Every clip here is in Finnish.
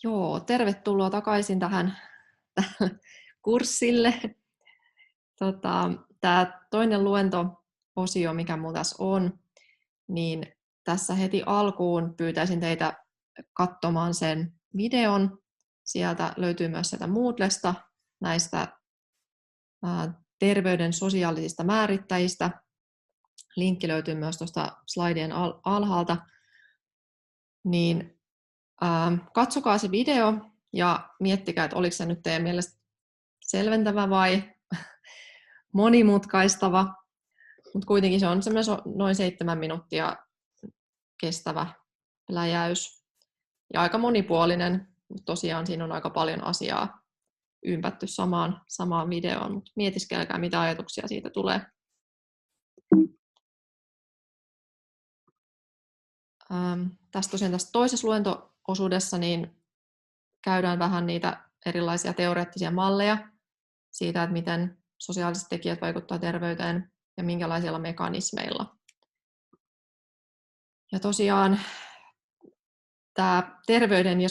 Joo, tervetuloa takaisin tähän kurssille. Tämä toinen luento-osio, mikä minulla tässä on, niin tässä heti alkuun pyytäisin teitä katsomaan sen videon. Sieltä löytyy myös sieltä Moodlesta näistä terveyden sosiaalisista määrittäjistä. Linkki löytyy myös tuosta slaidien alhaalta. Niin katsokaa se video ja miettikää, että oliko se nyt teidän mielestä selventävä vai monimutkaistava, mutta kuitenkin se on semmoinen noin 7 minuuttia kestävä läjäys ja aika monipuolinen, mutta tosiaan siinä on aika paljon asiaa ympätty samaan videoon, mutta mietiskelkää, mitä ajatuksia siitä tulee. Tässä toisessa luento-osuudessa niin käydään vähän niitä erilaisia teoreettisia malleja siitä, että miten sosiaaliset tekijät vaikuttavat terveyteen ja minkälaisilla mekanismeilla. Ja tosiaan tämä terveyden ja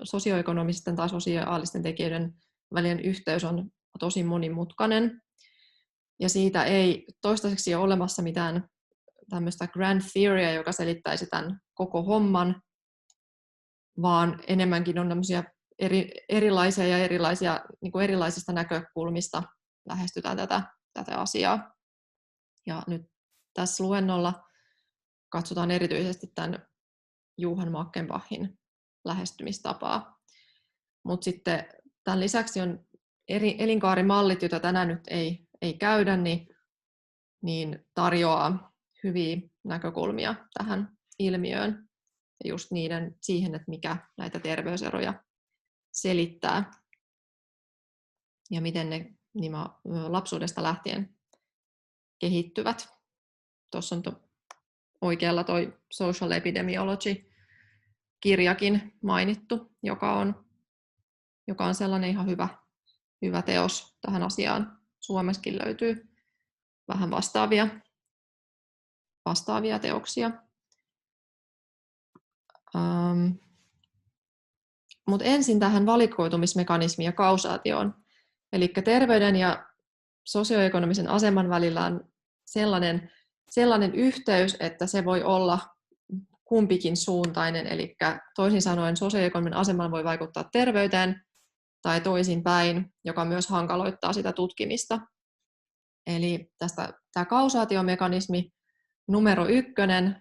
sosioekonomisten tai sosiaalisten tekijöiden välinen yhteys on tosi monimutkainen. Ja siitä ei toistaiseksi ole olemassa mitään tämmöistä grand theoryä, joka selittäisi tämän koko homman, vaan enemmänkin on tämmöisiä erilaisia niin kuin erilaisista näkökulmista lähestytään tätä asiaa. Ja nyt tässä luennolla katsotaan erityisesti tämän Johann Mackenbachin lähestymistapaa. Mutta sitten tämän lisäksi on elinkaarimallit, joita tänään nyt ei käydä, niin tarjoaa hyviä näkökulmia tähän ilmiöön ja just siihen, että mikä näitä terveyseroja selittää ja miten ne lapsuudesta lähtien kehittyvät. Tuossa on oikealla toi Social Epidemiology-kirjakin mainittu, joka on sellainen ihan hyvä teos tähän asiaan. Suomessakin löytyy vähän vastaavia teoksia. Mutta ensin tähän valikoitumismekanismiin ja kausaatioon. Eli terveyden ja sosioekonomisen aseman välillä on sellainen yhteys, että se voi olla kumpikin suuntainen. Eli toisin sanoen sosioekonominen asema voi vaikuttaa terveyteen tai toisinpäin, joka myös hankaloittaa sitä tutkimista. Eli tämä kausaatiomekanismi numero 1,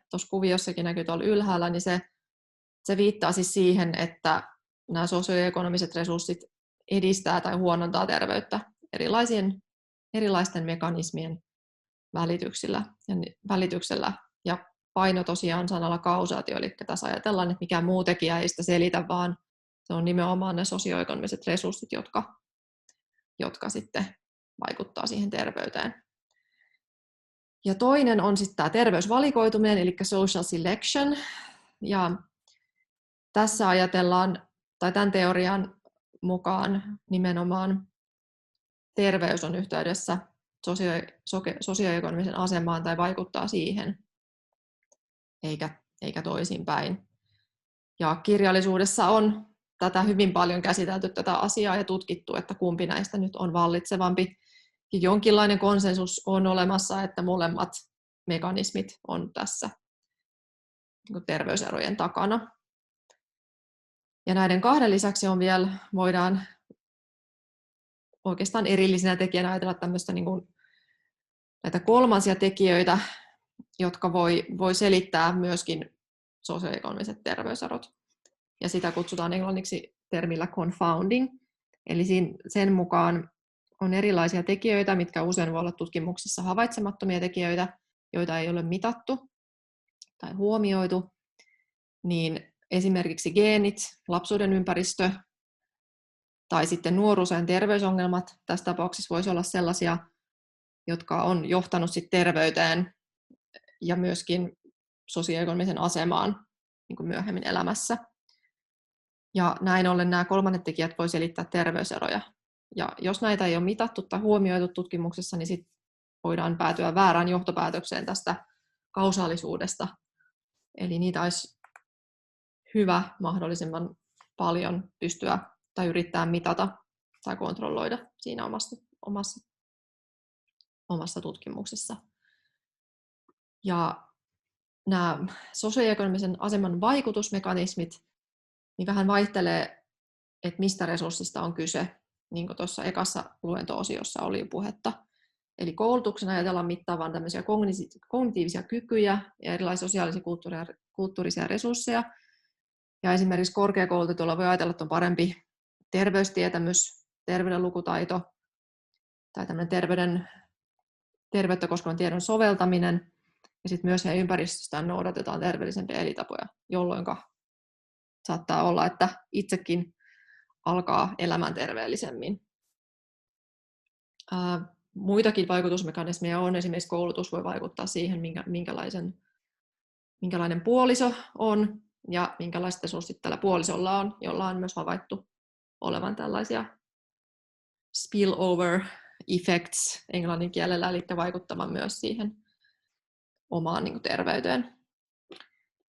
tuossa kuviossakin näkyy tuolla ylhäällä, niin se viittaa siis siihen, että nämä sosioekonomiset resurssit edistää tai huonontaa terveyttä erilaisten mekanismien välityksellä. Ja paino tosiaan sanalla kausaatio, eli tässä ajatellaan, että mikään muu tekijä ei sitä selitä, vaan se on nimenomaan ne sosioekonomiset resurssit, jotka sitten vaikuttaa siihen terveyteen. Ja toinen on sitten tämä terveysvalikoituminen, eli social selection. Ja tässä ajatellaan, tai tämän teorian mukaan nimenomaan terveys on yhteydessä sosioekonomisen asemaan tai vaikuttaa siihen, eikä toisinpäin. Ja kirjallisuudessa on tätä hyvin paljon käsitelty tätä asiaa ja tutkittu, että kumpi näistä nyt on vallitsevampi. Ja jonkinlainen konsensus on olemassa, että molemmat mekanismit on tässä terveyserojen takana. Ja näiden kahden lisäksi voidaan oikeastaan erillisenä tekijänä ajatella tämmöistä näitä kolmansia tekijöitä, jotka voi selittää myöskin sosioekonomiset terveyserot. Ja sitä kutsutaan englanniksi termillä confounding. Eli sen mukaan on erilaisia tekijöitä, mitkä usein voi olla tutkimuksissa havaitsemattomia tekijöitä, joita ei ole mitattu tai huomioitu. Niin esimerkiksi geenit, lapsuuden ympäristö tai sitten nuoruusajan terveysongelmat tässä tapauksessa voisi olla sellaisia, jotka on johtanut sitten terveyteen ja myöskin sosioekonomisen asemaan niin kuin myöhemmin elämässä. Ja näin ollen nämä kolmannet tekijät voi selittää terveyseroja. Ja jos näitä ei ole mitattu tai huomioitu tutkimuksessa, niin sitten voidaan päätyä väärään johtopäätökseen tästä kausaalisuudesta. Eli niitä olisi hyvä mahdollisimman paljon pystyä tai yrittää mitata tai kontrolloida siinä omassa tutkimuksessa. Ja nämä sosioekonomisen aseman vaikutusmekanismit niin vähän vaihtelee, että mistä resurssista on kyse, niin kuin tuossa ekassa luento-osiossa oli jo puhetta. Eli koulutuksen ajatellaan mittaavan tämmöisiä kognitiivisia kykyjä ja erilaisia sosiaalisia kulttuurisia resursseja. Ja esimerkiksi korkeakoulutetulla voi ajatella, että on parempi terveystietämys, terveydenlukutaito tai tämmöinen terveyttä koskevan tiedon soveltaminen. Ja sitten myös heidän ympäristöstään noudatetaan terveellisempiä elintapoja, jolloin saattaa olla, että itsekin alkaa elämään terveellisemmin. Muitakin vaikutusmekanismeja on. Esimerkiksi koulutus voi vaikuttaa siihen, minkälainen puoliso on ja minkälaiset resurssit tällä puolisolla on, jolla on myös havaittu olevan tällaisia spillover effects englannin kielellä, eli vaikuttavan myös siihen omaan terveyteen.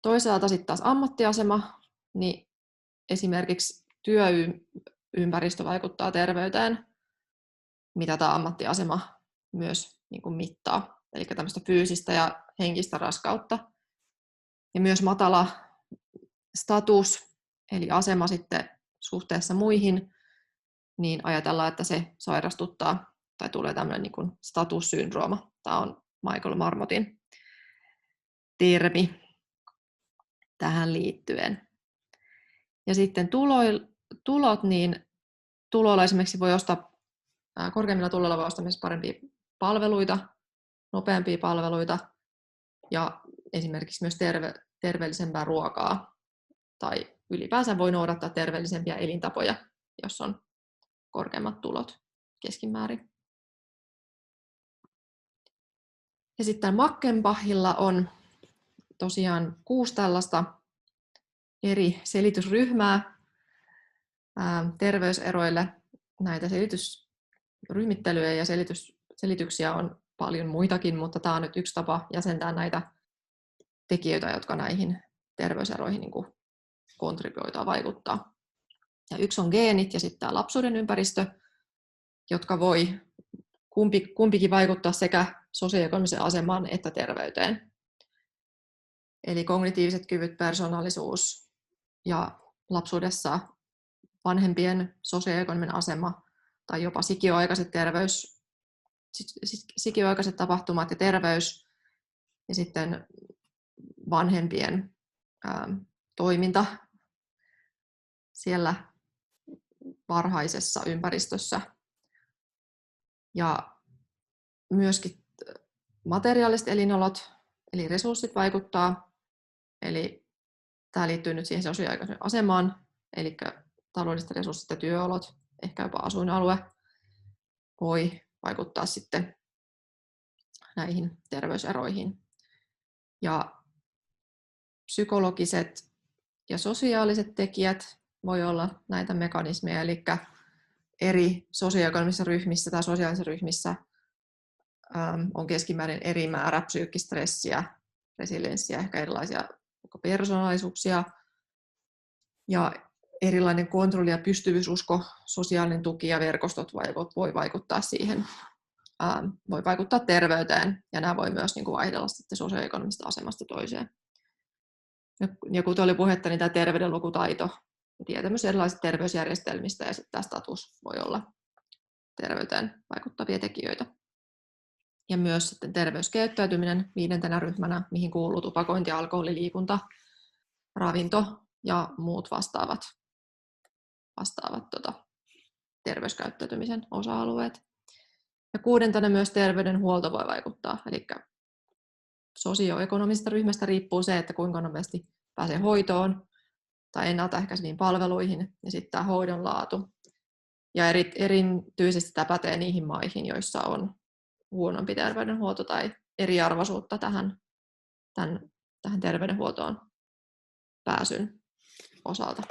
Toisaalta sitten taas ammattiasema, niin esimerkiksi työympäristö vaikuttaa terveyteen, mitä tämä ammattiasema myös mittaa, eli tämmöistä fyysistä ja henkistä raskautta. Ja myös matala status, eli asema sitten suhteessa muihin, niin ajatellaan, että se sairastuttaa tai tulee tämmöinen statussyndrooma. Tämä on Michael Marmotin termi tähän liittyen. Ja sitten tulot, niin tuloilla esimerkiksi voi ostaa, korkeimmilla tuloilla voi ostaa myös parempia palveluita, nopeampia palveluita ja esimerkiksi myös terveellisempää ruokaa tai ylipäänsä voi noudattaa terveellisempiä elintapoja, jos on korkeammat tulot keskimäärin. Ja sitten Mackenbachilla on tosiaan 6 tällaista eri selitysryhmää terveyseroille. Näitä selitysryhmittelyjä ja selityksiä on paljon muitakin, mutta tämä on nyt yksi tapa jäsentää näitä tekijöitä, jotka näihin terveyseroihin kontribuoitaan vaikuttaa. Ja yksi on geenit ja sitten tämä lapsuuden ympäristö, jotka voi kumpikin vaikuttaa sekä sosioekonomiseen asemaan että terveyteen. Eli kognitiiviset kyvyt, persoonallisuus ja lapsuudessa vanhempien sosioekonominen asema tai jopa sikiöaikaiset tapahtumat ja terveys ja sitten vanhempien toiminta siellä varhaisessa ympäristössä. Ja myöskin materiaaliset elinolot, eli resurssit vaikuttaa. Eli tämä liittyy nyt siihen sosioekonomiseen asemaan, eli taloudelliset resurssit ja työolot, ehkä jopa asuinalue, voi vaikuttaa sitten näihin terveyseroihin. Ja psykologiset ja sosiaaliset tekijät voi olla näitä mekanismeja, eli eri sosioekonomisissa ryhmissä tai sosiaalisissa ryhmissä on keskimäärin eri määrä psyykkistä stressiä, resilienssiä, ehkä erilaisia persoonallisuuksia ja erilainen kontrolli- ja pystyvyysusko, sosiaalinen tuki ja verkostot voi vaikuttaa siihen, voi vaikuttaa terveyteen ja nämä voi myös vaihdella sitten sosioekonomisesta asemasta toiseen. Ja kuten oli puhetta, niin tämä terveydenlukutaito ja tietämys erilaisista terveysjärjestelmistä ja sitten tämä status voi olla terveyteen vaikuttavia tekijöitä. Ja myös sitten terveyskäyttäytyminen 5. ryhmänä, mihin kuuluu tupakointi, alkoholi, liikunta, ravinto ja muut vastaavat terveyskäyttäytymisen osa-alueet. Ja 6. myös terveydenhuolto voi vaikuttaa, eli sosioekonomisesta ryhmästä riippuu se, että kuinka nopeasti pääsee hoitoon tai ennaltaehkäiseviin palveluihin ja sitten tämä hoidon laatu. Ja erityisesti tämä pätee niihin maihin, joissa on huonompi terveydenhuolto tai eriarvoisuutta tähän terveydenhuoltoon pääsyn osalta.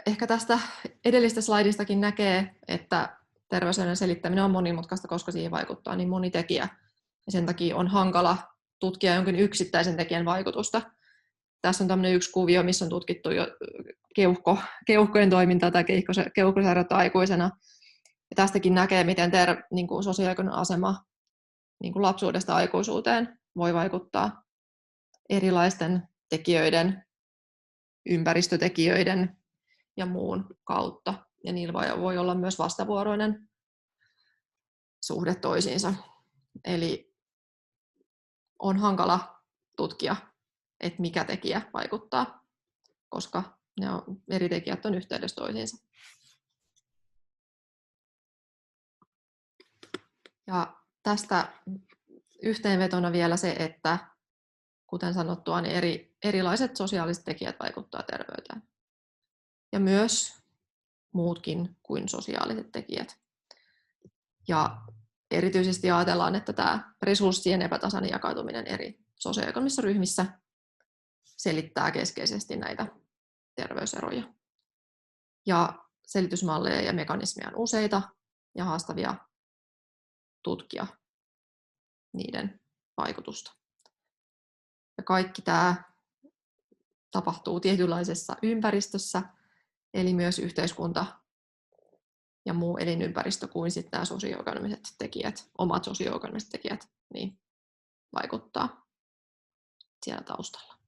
Ehkä tästä edellisestä slaidistakin näkee, että terveyserojen selittäminen on monimutkaista, koska siihen vaikuttaa niin moni tekijä. Ja sen takia on hankala tutkia jonkin yksittäisen tekijän vaikutusta. Tässä on tämmöinen yksi kuvio, missä on tutkittu jo keuhkojen toimintaa tai keuhkosairautta aikuisena. Ja tästäkin näkee, miten niin kuin sosioekonominen asema niin kuin lapsuudesta aikuisuuteen voi vaikuttaa erilaisten tekijöiden, ympäristötekijöiden ja muun kautta. Ja niillä voi olla myös vastavuoroinen suhde toisiinsa. Eli on hankala tutkia, että mikä tekijä vaikuttaa, koska eri tekijät on yhteydessä toisiinsa. Ja tästä yhteenvetona vielä se, että kuten sanottua, niin erilaiset sosiaaliset tekijät vaikuttavat terveyteen. Ja myös muutkin kuin sosiaaliset tekijät. Ja erityisesti ajatellaan, että tämä resurssien epätasainen jakautuminen eri sosioekonomisissa ryhmissä selittää keskeisesti näitä terveyseroja. Ja selitysmalleja ja mekanismeja on useita ja haastavia tutkia niiden vaikutusta. Ja kaikki tämä tapahtuu tietynlaisessa ympäristössä, eli myös yhteiskunta ja muu elinympäristö kuin sitten nämä sosioekonomiset tekijät, omat sosioekonomiset tekijät, niin vaikuttaa siellä taustalla.